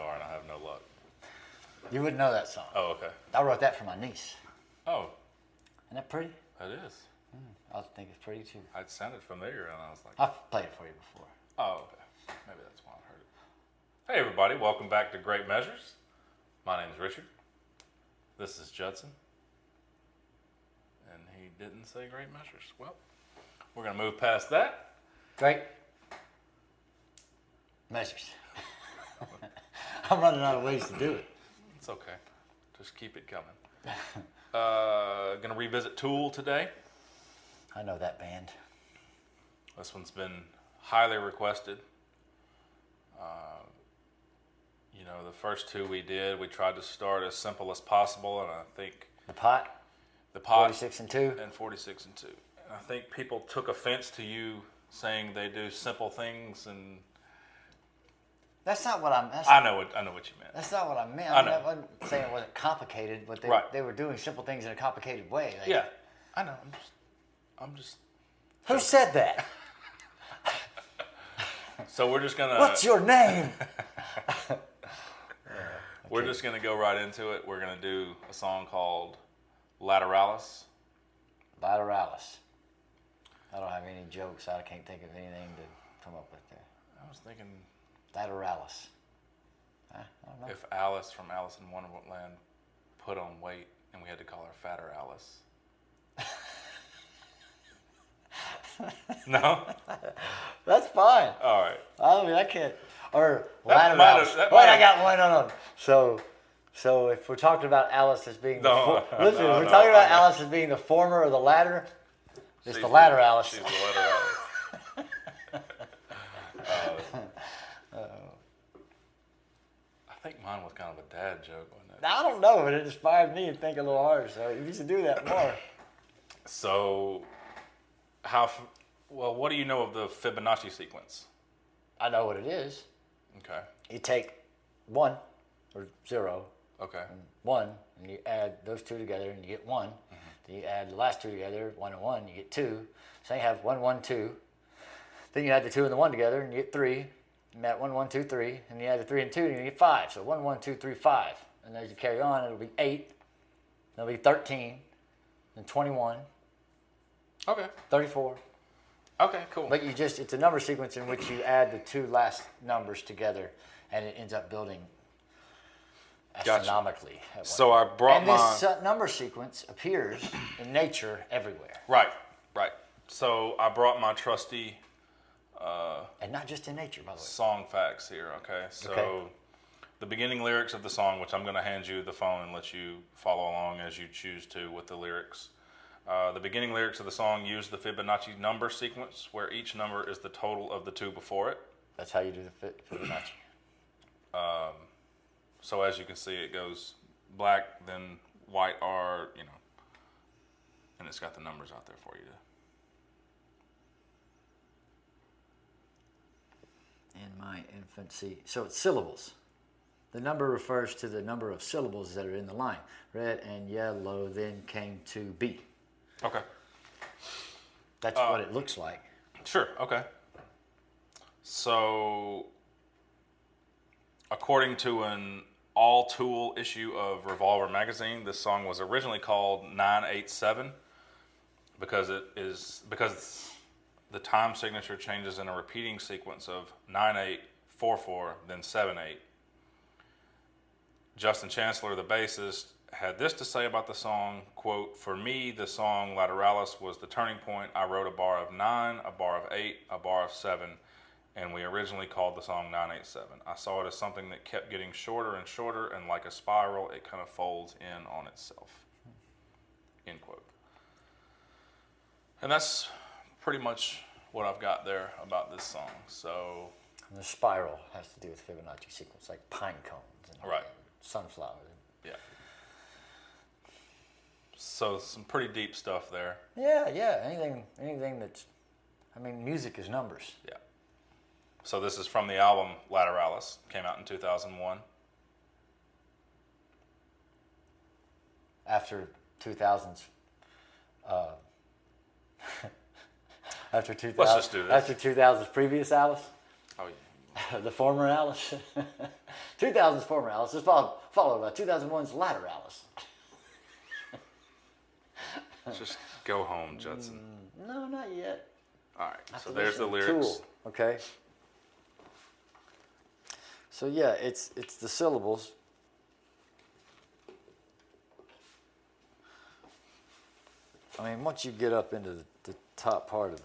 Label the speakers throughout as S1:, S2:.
S1: are, and I have no luck.
S2: You wouldn't know that song.
S1: Oh, okay.
S2: I wrote that for my niece.
S1: Oh,
S2: Isn't that pretty?
S1: it is.
S2: I think it's pretty too.
S1: It sounded familiar, and I was like,
S2: I've played it for you before.
S1: oh, okay. Maybe that's why I heard it. Hey, everybody. Welcome back to Great Measures. My name's Richard. This is Judson. And he didn't say Great Measures. Well, we're going to move past that.
S2: Great measures. I'm running out of ways to do it.
S1: It's okay. Just keep it coming. Going to revisit Tool today.
S2: I know that band.
S1: This one's been highly requested. The first two we did, we tried to start as simple as possible, and I think
S2: The Pot, 46 and 2.
S1: and 46 and 2. And I think people took offense to you saying they do simple things, and
S2: That's not what I'm.
S1: I know what you meant.
S2: That's not what I meant.
S1: I know.
S2: I wasn't saying it wasn't complicated, but
S1: Right.
S2: they were doing simple things in a complicated way. Like,
S1: Yeah, I know. I'm just.
S2: Who said that?
S1: So we're just gonna.
S2: What's your name?
S1: We're just gonna go right into it. We're gonna do a song called Lateralus.
S2: Lateralus. I don't have any jokes. I can't think of anything to come up with there.
S1: I was thinking
S2: Lateralus. I don't know.
S1: if Alice from Alice in Wonderland put on weight and we had to call her Fatter Alice. No?
S2: That's fine.
S1: All right.
S2: I mean, I can't. Or
S1: That
S2: Lateralus.
S1: might have- that
S2: Wait,
S1: might
S2: I
S1: have-
S2: got one. No. So if we're talking about Alice as being
S1: No,
S2: listen,
S1: no,
S2: if we're
S1: no,
S2: talking about
S1: no.
S2: Alice as being the former or the latter, it's
S1: She's
S2: the Lateralus.
S1: She's the Lateralus. I think mine was kind of a dad joke, wasn't it?
S2: I don't know, but it inspired me to think a little harder. So you should do that more.
S1: So, what do you know of the Fibonacci sequence?
S2: I know what it is.
S1: Okay.
S2: You take 1 or 0,
S1: Okay.
S2: 1, and you add those two together, and you get 1. Then you add the last two together, 1 and 1, you get 2. So you have 1, 1, 2. Then you add the 2 and the 1 together, and you get 3. You add 1, 1, 2, 3, and you add the 3 and 2, and you get 5. So 1, 1, 2, 3, 5. And as you carry on, it'll be 8. It'll be 13, then 21,
S1: Okay.
S2: 34.
S1: Okay, cool.
S2: But it's a number sequence in which you add the two last numbers together, and it ends up building astronomically. At one
S1: So I brought
S2: and
S1: my...
S2: this number sequence appears in nature everywhere.
S1: Right. So I brought my trusty
S2: And not just in nature, by the way.
S1: song facts here, okay? So
S2: Okay.
S1: the beginning lyrics of the song, which I'm going to hand you the phone and let you follow along as you choose to with the lyrics. The beginning lyrics of the song use the Fibonacci number sequence, where each number is the total of the two before it.
S2: That's how you do the Fibonacci.
S1: So as you can see, it goes black, then white R, and it's got the numbers out there for you.
S2: In my infancy. So it's syllables. The number refers to the number of syllables that are in the line. Red and yellow then came to be.
S1: Okay.
S2: That's what it looks like.
S1: Sure, okay. So, according to an all-tool issue of Revolver magazine, this song was originally called 987 because the time signature changes in a repeating sequence of 9844, then 78. Justin Chancellor, the bassist, had this to say about the song, quote, "For me, the song Lateralus was the turning point. I wrote a bar of 9, a bar of 8, a bar of 7, and we originally called the song 987. I saw it as something that kept getting shorter and shorter, and like a spiral, it kind of folds in on itself." End quote. And that's pretty much what I've got there about this song. So,
S2: And the spiral has to do with Fibonacci sequence, like pine cones and
S1: right.
S2: sunflowers.
S1: Yeah. So some pretty deep stuff there.
S2: Yeah. Anything that's, music is numbers.
S1: Yeah. So this is from the album Lateralus, came out in 2001.
S2: After 2000's, after 2000,
S1: Let's just do this.
S2: After 2000's previous Alice.
S1: Oh,
S2: The former Alice. 2000's former Alice is followed by 2001's Lateralus.
S1: Just go home, Judson.
S2: No, not yet.
S1: All right, so there's the lyrics.
S2: Tool, okay. So yeah, it's the syllables. I mean, once you get up into the top part of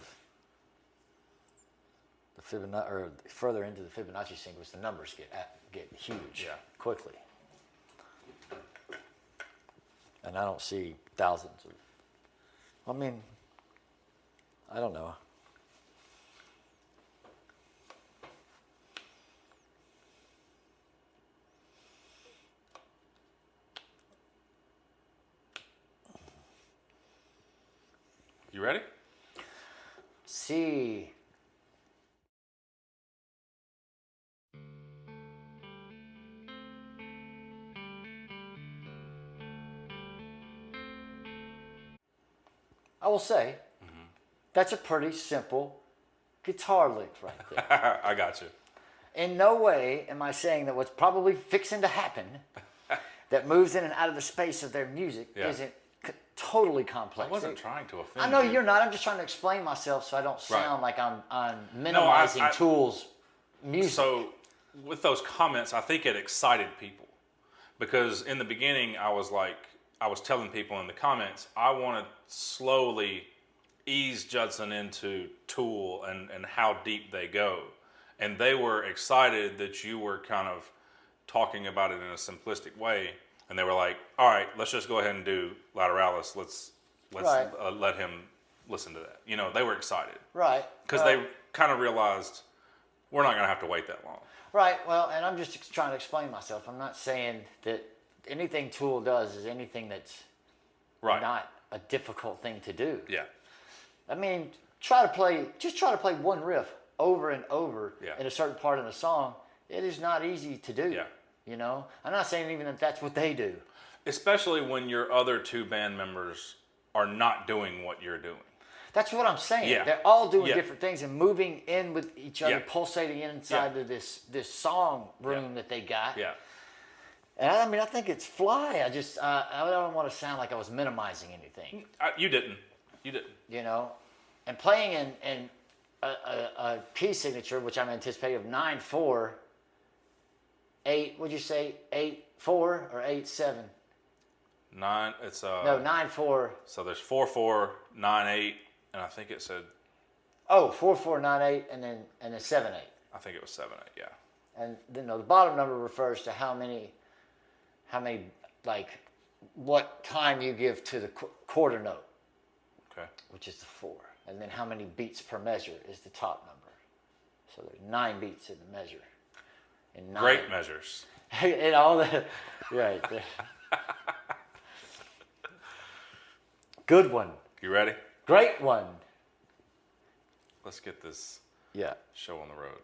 S2: the Fibonacci, or further into the Fibonacci sequence, the numbers get huge quickly. And I don't see thousands of. I mean, I don't know.
S1: You ready?
S2: See. I will say, that's a pretty simple guitar lick right there.
S1: I got you.
S2: In no way am I saying that what's probably fixing to happen that moves in and out of the space of their music isn't totally complex.
S1: I wasn't trying to offend
S2: I know
S1: you.
S2: you're not. I'm just trying to explain myself so I don't sound like I'm minimizing Tool's music.
S1: So with those comments, I think it excited people. Because in the beginning, I was telling people in the comments, I want to slowly ease Judson into Tool and how deep they go. And they were excited that you were kind of talking about it in a simplistic way. And they were like, all right, let's just go ahead and do Lateralus. Let's let him listen to that. You know, they were excited.
S2: Right.
S1: Because they kind of realized we're not going to have to wait that long.
S2: Right. Well, and I'm just trying to explain myself. I'm not saying that anything Tool does is anything that's not a difficult thing to do.
S1: Yeah.
S2: I mean, try to play one riff over and over in a certain part of the song. It is not easy to do.
S1: Yeah.
S2: You know, I'm not saying even that that's what they do.
S1: Especially when your other two band members are not doing what you're doing.
S2: That's what I'm saying.
S1: Yeah.
S2: They're all doing different things and moving in with each other,
S1: Yeah.
S2: pulsating inside of this song room that they got.
S1: Yeah.
S2: And I mean, I think it's fly. I don't want to sound like I was minimizing anything.
S1: You didn't.
S2: You know, and playing in a key signature, which I'm anticipating of 9/4, 8. Would you say 8/4 or 8/7?
S1: 9. It's
S2: No, 9/4.
S1: So there's 4/4, 9/8, and I think it said.
S2: Oh, 4/4, 9/8, and then 7/8.
S1: I think it was 7/8. Yeah.
S2: And the bottom number refers to how many, like, what time you give to the quarter note.
S1: Okay.
S2: Which is the 4. And then how many beats per measure is the top number. So there's 9 beats in the measure. And 9.
S1: Great measures.
S2: And all the, right. Good one.
S1: You ready?
S2: Great one.
S1: Let's get this
S2: Yeah.
S1: show on the road.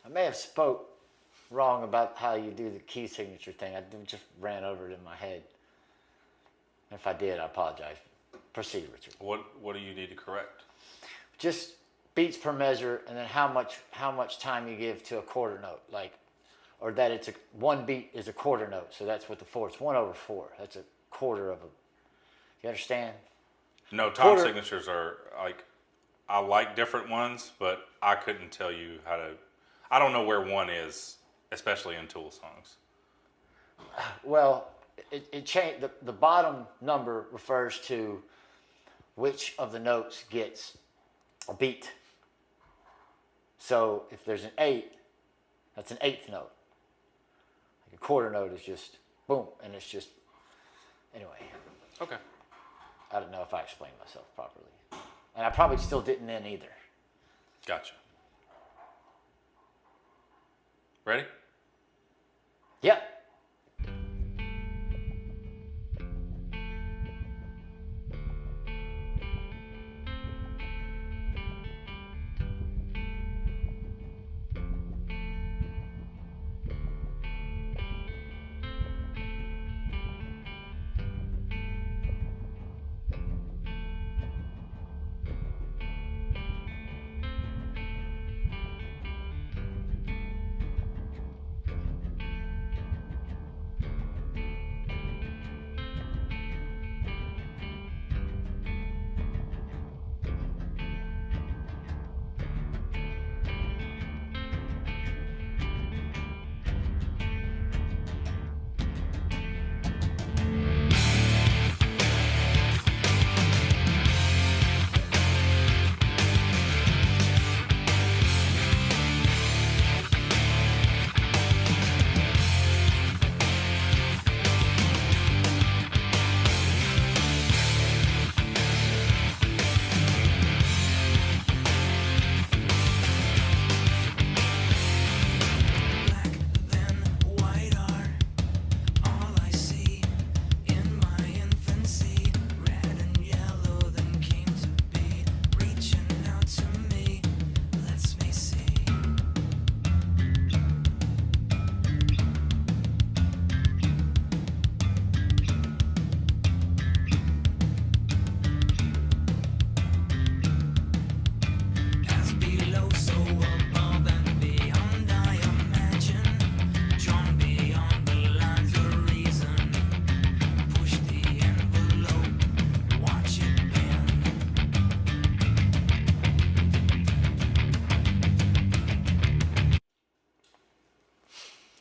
S2: I may have spoke wrong about how you do the key signature thing. I just ran over it in my head. If I did, I apologize. Proceed, Richard.
S1: What do you need to correct?
S2: Just beats per measure, and then how much time you give to a quarter note, or that it's one beat is a quarter note. So that's what the 4. It's 1/4. That's a quarter of a. You understand?
S1: No, time signatures are I like different ones, but I couldn't tell you how to. I don't know where one is, especially in Tool songs.
S2: Well, it changed. The bottom number refers to which of the notes gets a beat So if there's an 8, that's an 8th note. Like a quarter note is just boom, and it's just, anyway.
S1: Okay.
S2: I don't know if I explained myself properly. And I probably still didn't then either.
S1: Gotcha. Ready?
S2: Yep.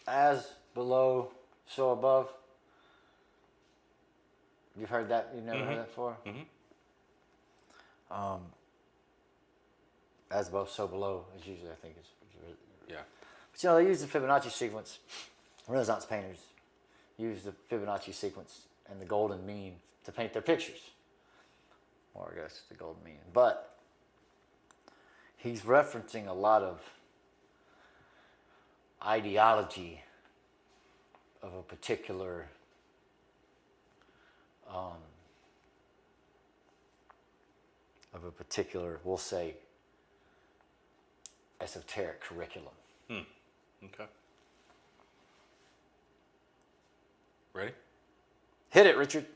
S2: As below, so above. You've heard that? You've never heard that before? As above, so below is usually, I think, is really.
S1: Yeah.
S2: But you know, they use the Fibonacci sequence. Renaissance painters use the Fibonacci sequence and the golden mean to paint their pictures. Or I guess the golden mean. But he's referencing a lot of ideology of a particular we'll say, esoteric curriculum.
S1: Okay. Ready?
S2: Hit it, Richard.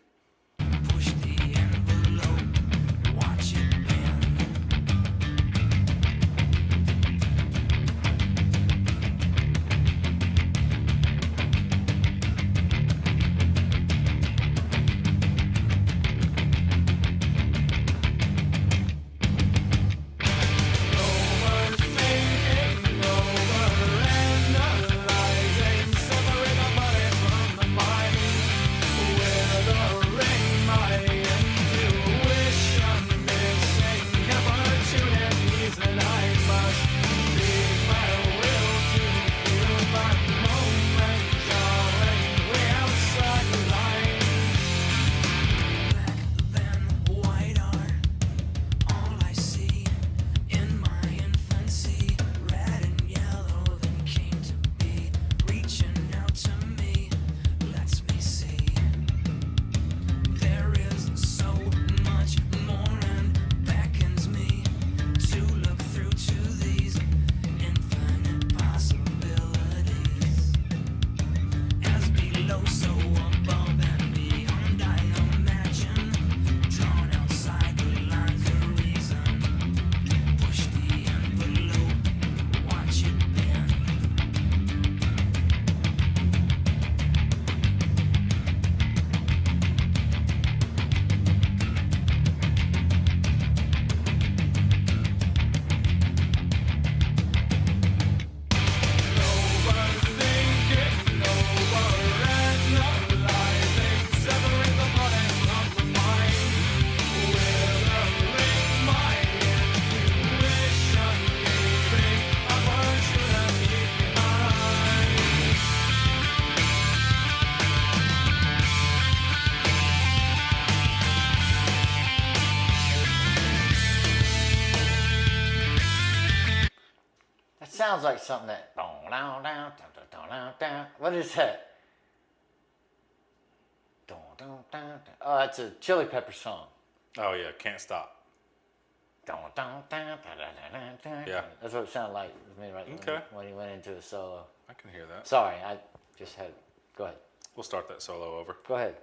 S3: Push the envelope, watch it bend. Overthinking, overanalyzing, separating the body from the mind. With the
S2: sounds like something that. What is that? Oh, that's a Chili Pepper song.
S1: Oh yeah, can't stop.
S2: Yeah, that's what it sounded like to me right
S1: Okay.
S2: when he went into a solo.
S1: I can hear that.
S2: Sorry, I just had. Go ahead.
S1: We'll start that solo over.
S2: Go ahead.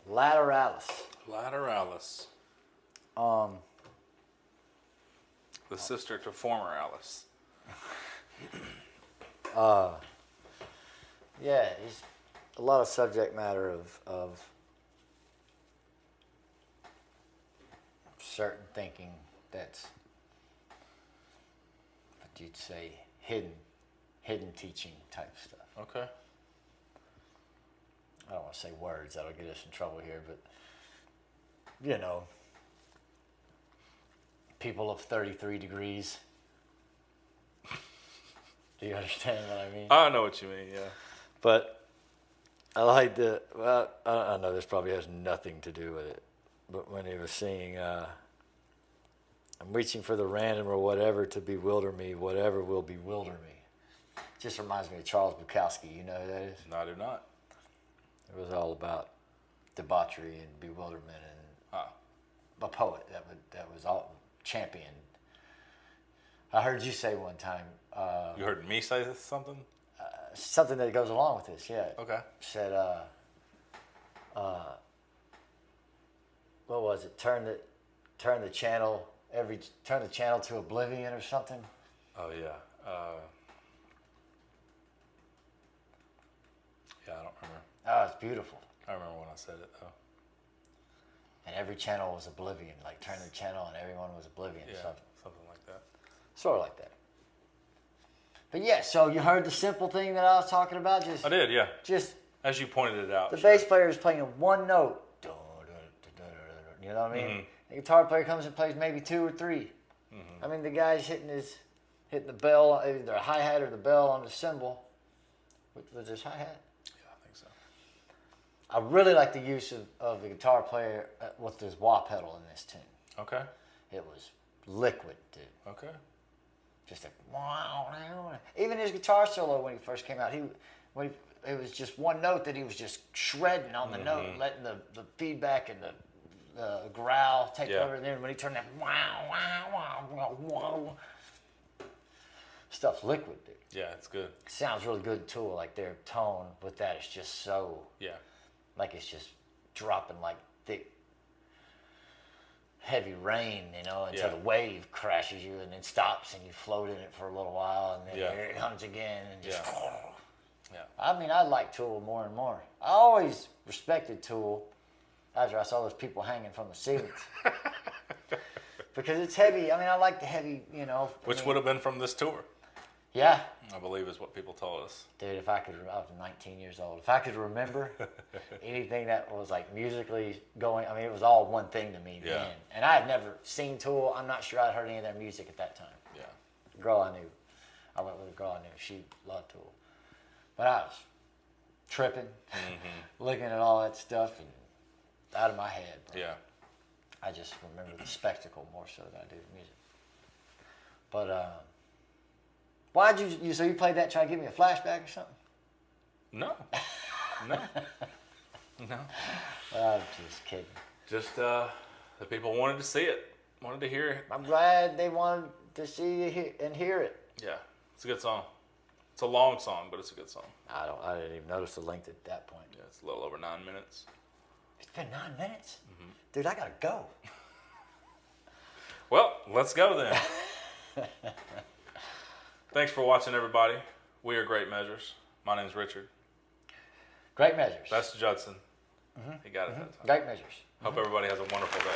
S2: Lateralis.
S1: Lateralis. The sister to former Alice.
S2: Yeah, he's a lot of subject matter of certain thinking that's what you'd say hidden teaching type stuff.
S1: Okay.
S2: I don't want to say words that'll get us in trouble here, but you know, people of 33 degrees. Do you understand what I mean?
S1: I know what you mean, yeah.
S2: But I like the, well, I know this probably has nothing to do with it, but when he was singing, I'm reaching for the random or whatever to bewilder me, whatever will bewilder me. Just reminds me of Charles Bukowski, you know who that is?
S1: No, I do not.
S2: It was all about debauchery and bewilderment and a poet that was all championed. I heard you say one time,
S1: You heard me say something?
S2: something that goes along with this, yeah.
S1: Okay.
S2: Said, what was it? Turn the channel to oblivion or something.
S1: Oh, yeah. Yeah, I don't remember.
S2: Oh, it's beautiful.
S1: I remember when I said it, though.
S2: And every channel was oblivion. Like turn the channel and everyone was oblivion or
S1: Yeah,
S2: something.
S1: something like that.
S2: Sort of like that. But yeah, so you heard the simple thing that I was talking about?
S1: I did, yeah.
S2: Just
S1: As you pointed it out.
S2: the
S1: sure.
S2: bass player is playing one note. You know what I mean?
S1: Mm-hmm.
S2: The guitar player comes and plays maybe two or three.
S1: Mm-hmm.
S2: I mean, the guy's hitting the bell, either the hi-hat or the bell on the cymbal. Which was this hi-hat?
S1: Yeah, I think so.
S2: I really like the use of the guitar player with his wah pedal in this tune.
S1: Okay.
S2: It was liquid, dude.
S1: Okay.
S2: Just a wow. Even his guitar solo when he first came out, it was just one note that he was just shredding on the note, letting the feedback and the growl take over. And then when he turned that wow, stuff's liquid, dude.
S1: Yeah, it's good.
S2: Sounds really good too. Like their tone with that is just so,
S1: Yeah.
S2: like it's just dropping like thick, heavy rain, until
S1: Yeah.
S2: the wave crashes you and then stops and you float in it for a little while and then
S1: Yeah.
S2: here it comes again and just.
S1: Yeah.
S2: I mean, I like Tool more and more. I always respected Tool after I saw those people hanging from the ceilings. Because it's heavy. I mean, I like the heavy,
S1: Which would have been from this tour,
S2: Yeah.
S1: I believe is what people told us.
S2: Dude, if I was 19 years old. If I could remember anything that was like musically going, I mean, it was all one thing to me
S1: Yeah.
S2: then. And I had never seen Tool. I'm not sure I'd heard any of their music at that time.
S1: Yeah.
S2: The girl I knew, I went with a girl I knew. She loved Tool. But I was tripping, looking at all that stuff and out of my head, bro.
S1: Yeah.
S2: I just remember the spectacle more so than I do the music. But why'd so you played that trying to give me a flashback or something?
S1: No. No. No.
S2: I'm just kidding.
S1: Just the people wanted to see it, wanted to hear it.
S2: I'm glad they wanted to see you and hear it.
S1: Yeah. It's a good song. It's a long song, but it's a good song.
S2: I didn't even notice the length at that point.
S1: Yeah, it's a little over 9 minutes.
S2: It's been 9 minutes? Dude, I gotta go.
S1: Well, let's go then. Thanks for watching, everybody. We are Great Measures. My name's Richard.
S2: Great measures.
S1: That's Judson. He got it that time.
S2: Great measures.
S1: Hope everybody has a wonderful day.